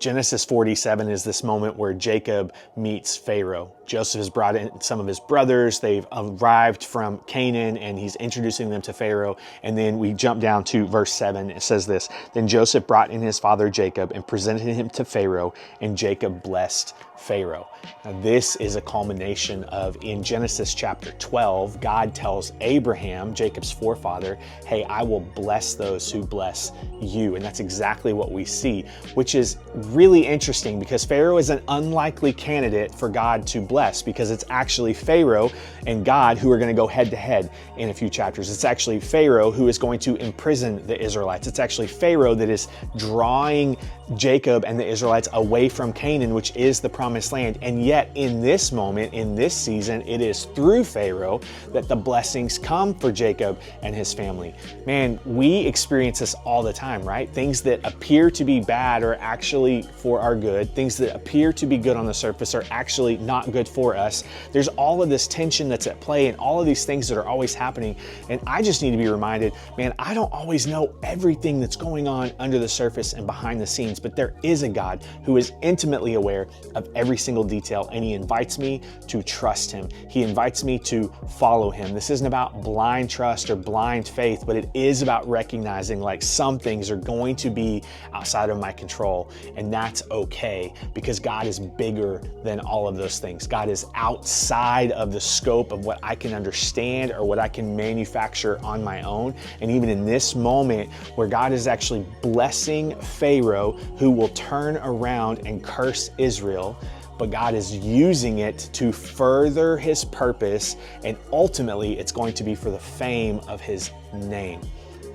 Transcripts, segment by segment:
Genesis 47 is this moment where Jacob meets Pharaoh. Joseph has brought in some of his brothers. They've arrived from Canaan and he's introducing them to Pharaoh. And then we jump down to verse 7. It says this, "Then Joseph brought in his father Jacob and presented him to Pharaoh, and Jacob blessed Pharaoh." Now, this is a culmination of, in Genesis chapter 12, God tells Abraham, Jacob's forefather, hey, I will bless those who bless you. And that's exactly what we see, which is really interesting because Pharaoh is an unlikely candidate for God to bless because it's actually Pharaoh and God who are going to go head to head in a few chapters. It's actually Pharaoh who is going to imprison the Israelites. It's actually Pharaoh that is drawing Jacob and the Israelites away from Canaan, which is the promised land. And yet in this moment, in this season, it is through Pharaoh that the blessings come for Jacob and his family. Man, we experience this all the time, right? Things that appear to be bad are actually for our good. Things that appear to be good on the surface are actually not good for us. There's all of this tension that's at play and all of these things that are always happening. And I just need to be reminded, man, I don't always know everything that's going on under the surface and behind the scenes, but there is a God who is intimately aware of every single detail, and he invites me to trust him. He invites me to follow him. This isn't about blind trust or blind faith, but it is about recognizing like some things are going to be outside of my control, and that's okay because God is bigger than all of those things. God is outside of the scope of what I can understand or what I can manufacture on my own. And even in this moment where God is actually blessing Pharaoh, who will turn around and curse Israel, but God is using it to further his purpose, and ultimately it's going to be for the fame of his name.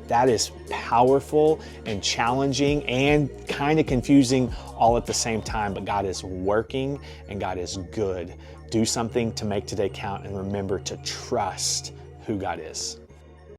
That is powerful and challenging and kind of confusing all at the same time, but God is working and God is good. Do something to make today count and remember to trust who God is.